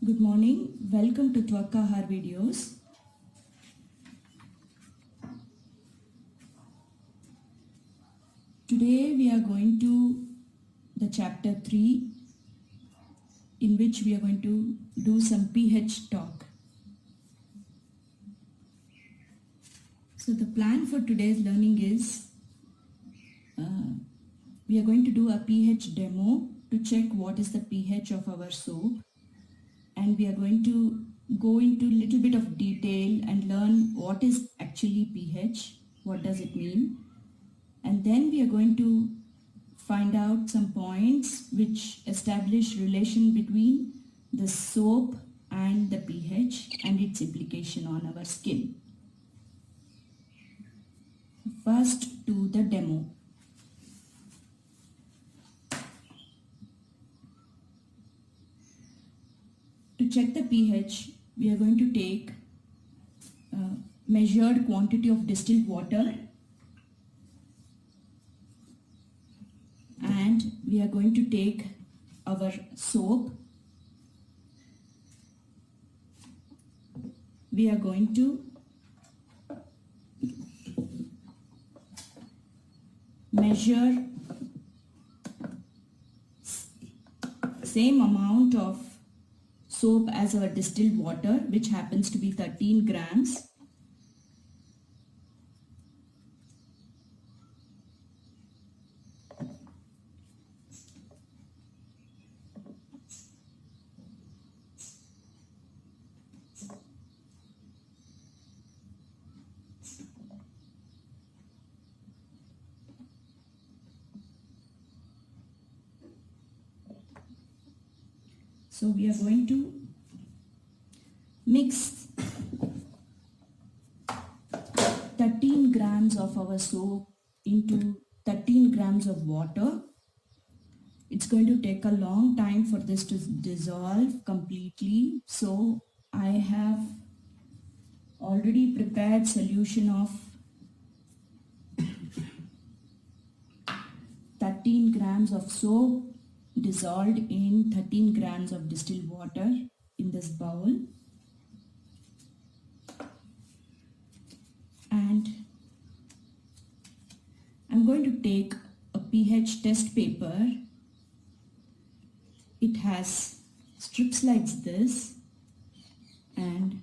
Good morning. Welcome to Twakka Har videos. Today we are going to the chapter 3 in which we are going to do some pH talk. So the plan for today's learning is we are going to do a pH demo to check what is the pH of our soap, and we are going to go into a little bit of detail and learn what is actually pH, what does it mean, and then we are going to find out some points which establish relation between the soap and the pH and its implication on our skin. First, to the demo. To check the pH, we are going to take measured quantity of distilled water, and we are going to take our soap. We are going to measure same amount of soap as our distilled water, which happens to be 13 grams. So we are going to mix 13 grams of our soap into 13 grams of water. It's going to take a long time for this to dissolve completely. So I have already prepared solution of 13 grams of soap dissolved in 13 grams of distilled water in this bowl, and I'm going to take a pH test paper. It has strips like this, and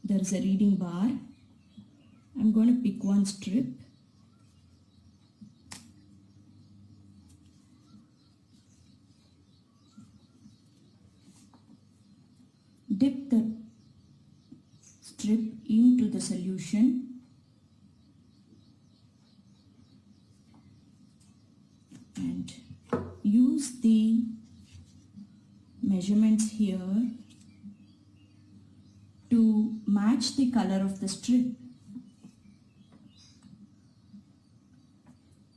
there is a reading bar. I'm going to pick one strip. Dip the strip into the solution and use the measurements here to match the color of the strip.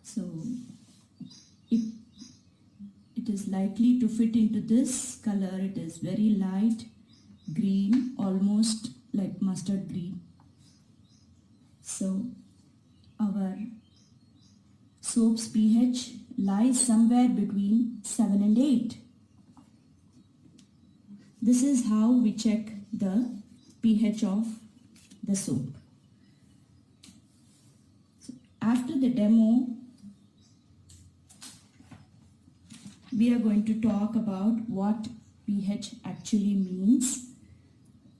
So it is likely to fit into this color. It is very light green, almost like mustard green. So our soap's pH lies somewhere between 7 and 8. This is how we check the pH of the soap. So after the demo, we are going to talk about what pH actually means.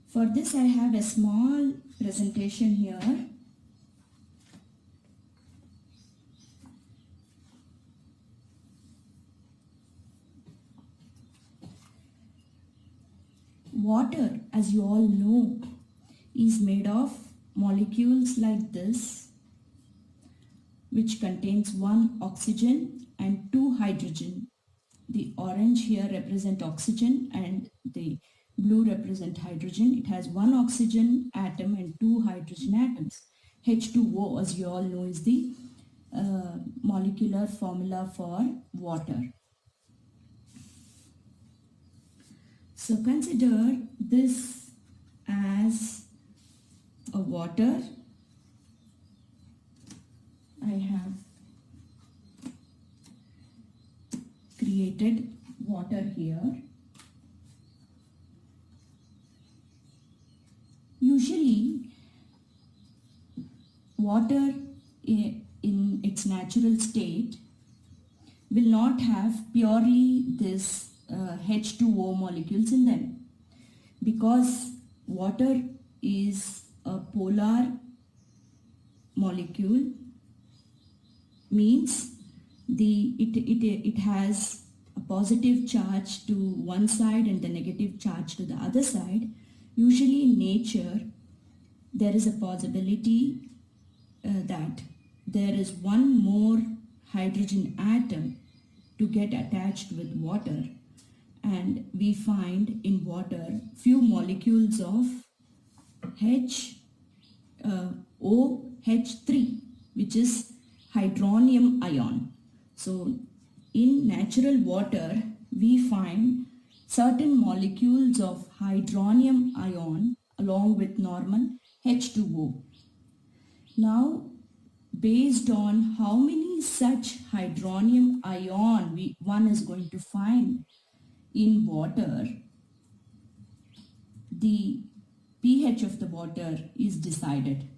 For this, I have a small presentation here. Water, as you all know, is made of molecules like this, which contains one oxygen and two hydrogen. The orange here represent oxygen and the blue represent hydrogen. It has one oxygen atom and two hydrogen atoms. H2O, as you all know, is the molecular formula for water. So consider this as a water. I have created water here. Usually water in its natural state will not have purely this H2O molecules in them, because water is a polar molecule, means it has a positive charge to one side and the negative charge to the other side. Usually in nature there is a possibility that there is one more hydrogen atom to get attached with water, and we find in water few molecules of OH3, which is hydronium ion. So in natural water we find certain molecules of hydronium ion along with normal H2O. Now, based on how many such hydronium ion one is going to find in water, the pH of the water is decided.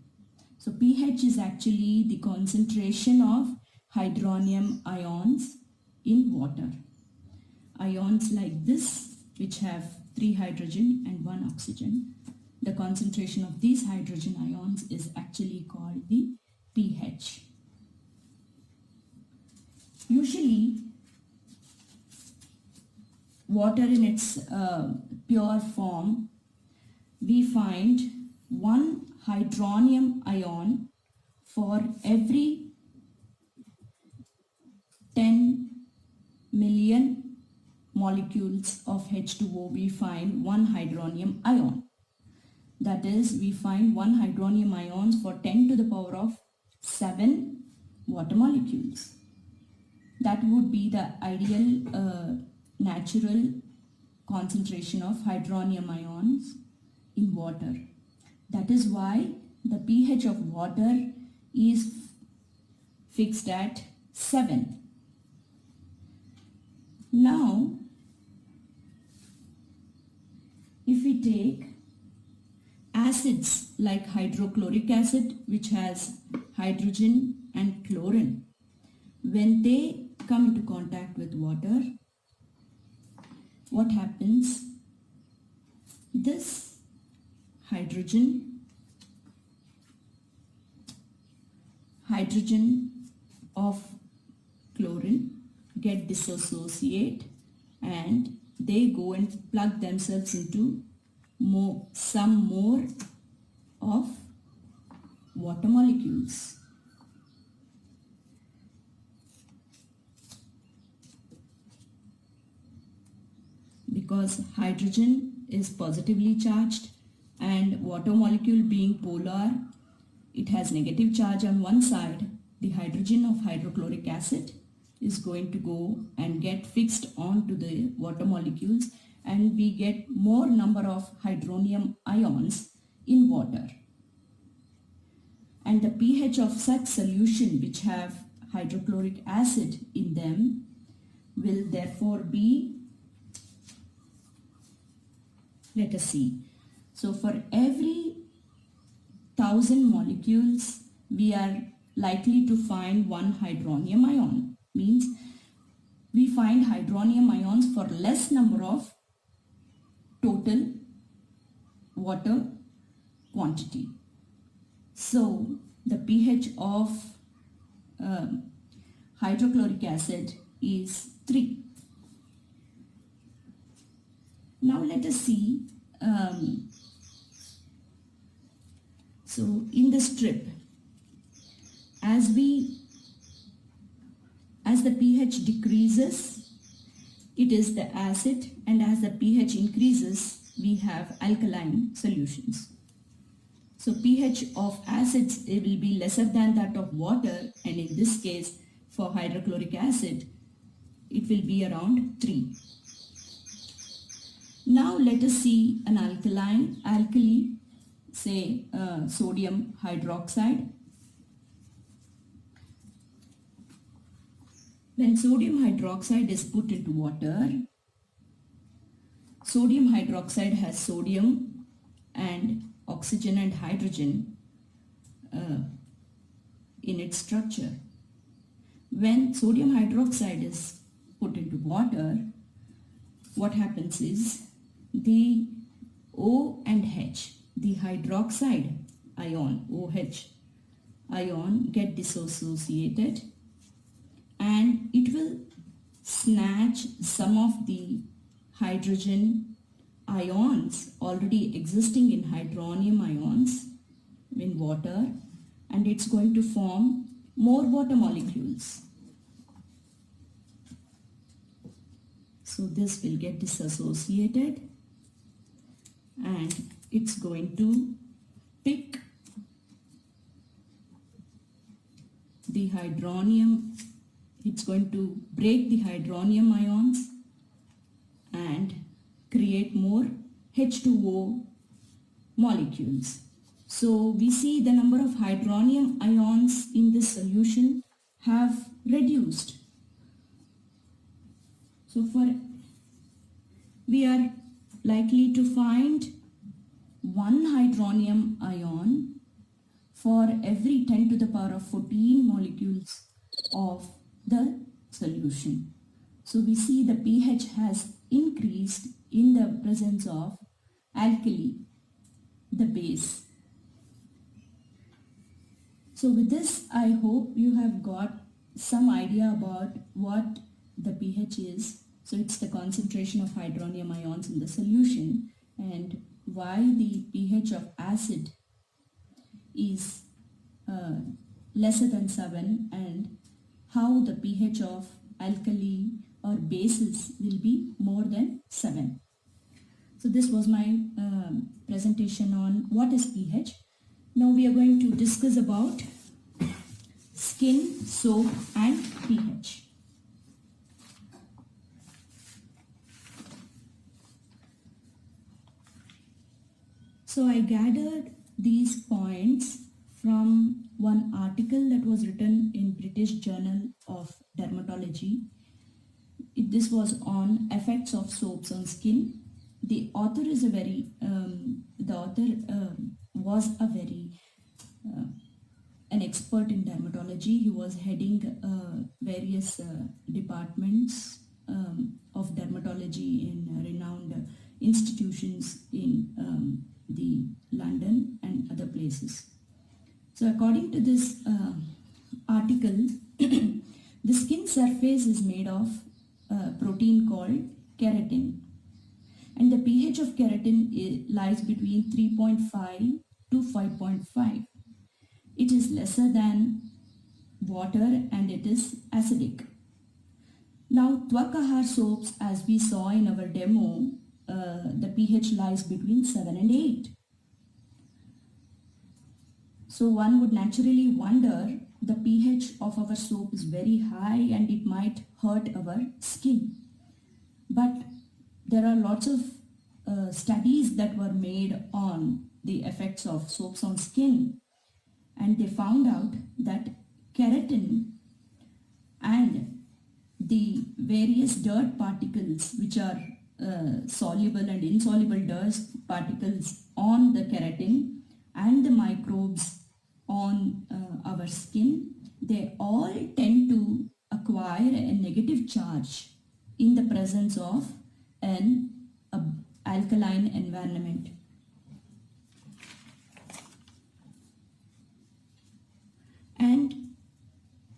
So pH is actually the concentration of hydronium ions in water. Ions like this, which have 3 hydrogen and 1 oxygen, the concentration of these hydrogen ions is actually called the pH. Usually water in its pure form, we find 1 hydronium ion for every 10 million molecules of H2O. We find 1 hydronium ion. That is, we find 1 hydronium ions for 10 to the power of 7 water molecules. That would be the ideal natural concentration of hydronium ions in water. That is why the pH of water is fixed at 7. Now, if we take acids like hydrochloric acid, which has hydrogen and chlorine, when they come into contact with water, what happens? This hydrogen of chlorine get dissociate and they go and plug themselves into some more of water molecules. Because hydrogen is positively charged and water molecule being polar, it has negative charge on one side. The hydrogen of hydrochloric acid is going to go and get fixed onto the water molecules, and we get more number of hydronium ions in water. And the pH of such solution which have hydrochloric acid in them will therefore be, let us see. So for every 1000 molecules, we are likely to find 1 hydronium ion. Means we find hydronium ions for less number of total water quantity. So the pH of hydrochloric acid is 3. Now let us see. So in the strip, as the pH decreases, it is the acid, and as the pH increases, we have alkaline solutions. So pH of acids, it will be lesser than that of water, and in this case for hydrochloric acid it will be around 3. Now let us see an alkali, say sodium hydroxide. When sodium hydroxide is put into water, sodium hydroxide has sodium and oxygen and hydrogen in its structure. When sodium hydroxide is put into water, what happens is the O and H, the hydroxide ion, OH ion, get dissociated, and it will snatch some of the hydrogen ions already existing in hydronium ions in water, and it's going to form more water molecules. So this will get disassociated and it's going to pick the hydronium, it's going to break the hydronium ions and create more H2O molecules. So we see the number of hydronium ions in this solution have reduced. So we are likely to find one hydronium ion for every 10 to the power of 14 molecules of the solution. So we see the pH has increased in the presence of alkali, the base. So with this, I hope you have got some idea about what the pH is. So it's the concentration of hydronium ions in the solution, and why the pH of acid is lesser than 7, and how the pH of alkali or bases will be more than 7. So this was my presentation on what is pH. Now we are going to discuss about skin, soap and pH. So I gathered these points from one article that was written in British Journal of Dermatology. This was on effects of soaps on skin. The author is a very, was a very an expert in dermatology. He was heading various departments of dermatology in renowned institutions in the London and other places. So according to this article, the skin surface is made of a protein called keratin, and the pH of keratin lies between 3.5 to 5.5. It is lesser than water and it is acidic. Now Twakahar soaps, as we saw in our demo, the pH lies between 7 and 8. So one would naturally wonder, the pH of our soap is very high and it might hurt our skin. But there are lots of studies that were made on the effects of soaps on skin, and they found out that keratin and the various dirt particles, which are soluble and insoluble dust particles on the keratin, and the microbes on our skin, they all tend to acquire a negative charge in the presence of an alkaline environment. And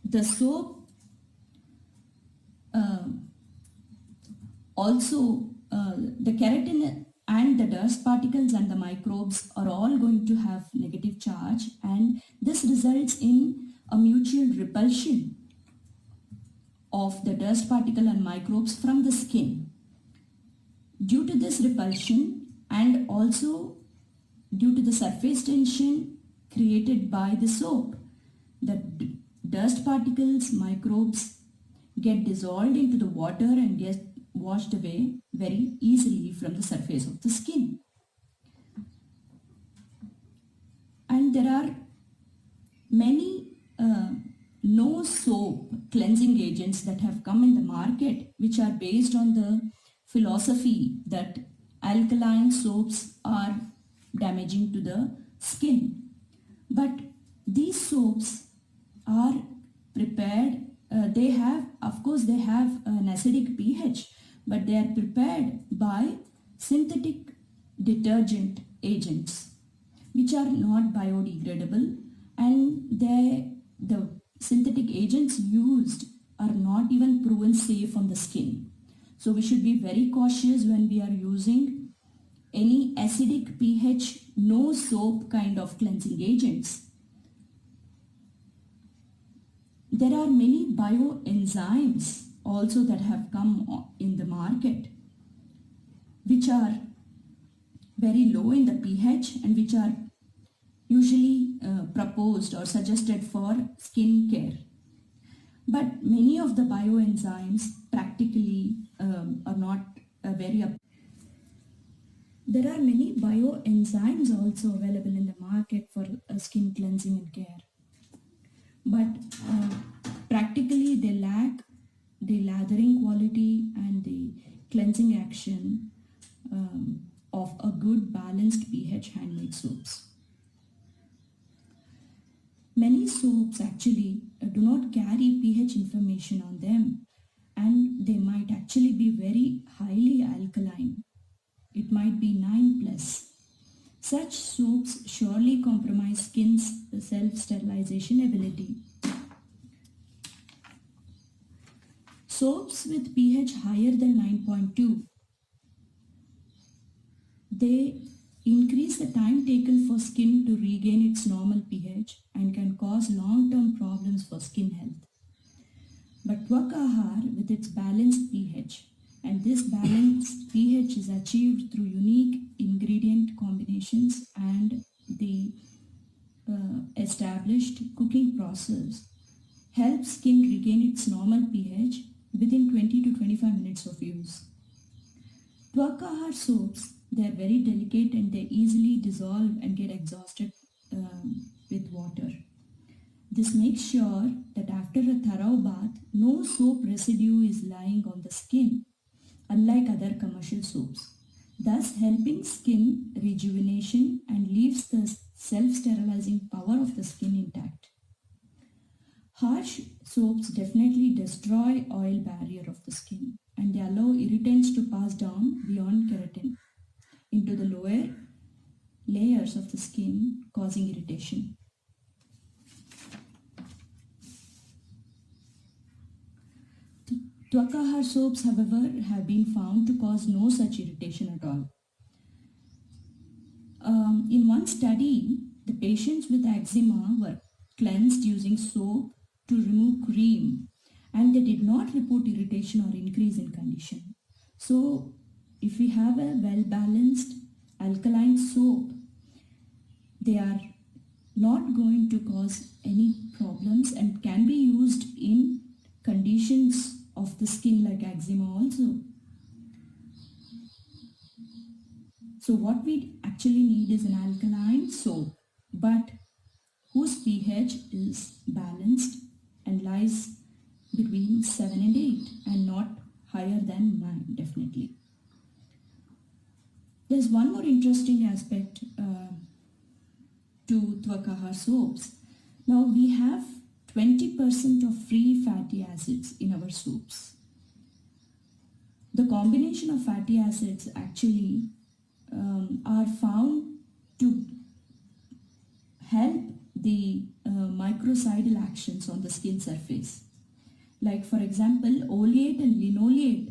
the soap the keratin and the dust particles and the microbes are all going to have negative charge, and this results in a mutual repulsion of the dust particle and microbes from the skin. Due to this repulsion and also due to the surface tension created by the soap, the dust particles, microbes get dissolved into the water and get washed away very easily from the surface of the skin. And there are many no soap cleansing agents that have come in the market, which are based on the philosophy that alkaline soaps are damaging to the skin. But these soaps are prepared, they have, of course, they have an acidic pH, but they are prepared by synthetic detergent agents which are not biodegradable, and the synthetic agents used are not even proven safe on the skin. So we should be very cautious when we are using any acidic pH, no soap kind of cleansing agents. There are many bioenzymes also that have come in the market, which are very low in the pH and which are usually proposed or suggested for skin care. But many of the bioenzymes practically are not very There are many bioenzymes also available in the market for skin cleansing and care. But practically they lack the lathering quality and the cleansing action of a good balanced pH handmade soaps. Many soaps actually do not carry pH information on them, and they might actually be very highly alkaline. It might be 9+. Such soaps surely compromise skin's self-sterilization ability. Soaps with pH higher than 9.2, they increase the time taken for skin to regain its normal pH and can cause long-term problems for skin health. But Tvakahar, with its balanced pH, and this balanced pH is achieved through unique ingredient combinations and the established cooking process, helps skin regain its normal pH within 20 to 25 minutes of use. Tvakahar soaps, they are very delicate and they easily dissolve and get exhausted with water. This makes sure that after a thorough bath, no soap residue is lying on the skin, unlike other commercial soaps, thus helping skin rejuvenation and leaves the self-sterilizing power of the skin intact. Harsh soaps definitely destroy oil barrier of the skin, and they allow irritants to pass down beyond keratin into the lower layers of the skin, causing irritation. Tvakahar soaps, however, have been found to cause no such irritation at all. In one study, the patients with eczema were cleansed using soap to remove cream, and they did not report irritation or increase in condition. So, if we have a well-balanced alkaline soap, they are not going to cause any problems and can be used in conditions of the skin like eczema also. So what we actually need is an alkaline soap, but whose pH is balanced and lies between 7 and 8 and not higher than 9, definitely. There's one more interesting aspect to Tvakahar soaps. Now we have 20% of free fatty acids in our soaps. The combination of fatty acids actually are found to help the microcidal actions on the skin surface. Like for example, oleate and linoleate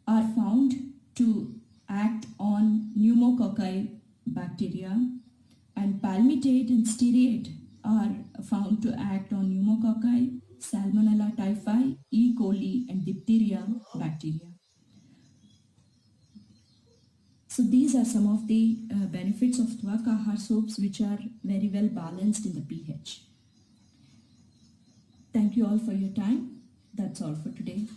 are found to act on pneumococci bacteria, and palmitate and stearate are found to act on pneumococci, salmonella typhi, E. coli and diphtheria bacteria. So these are some of the benefits of Tvakahar soaps, which are very well balanced in the pH. Thank you all for your time. That's all for today.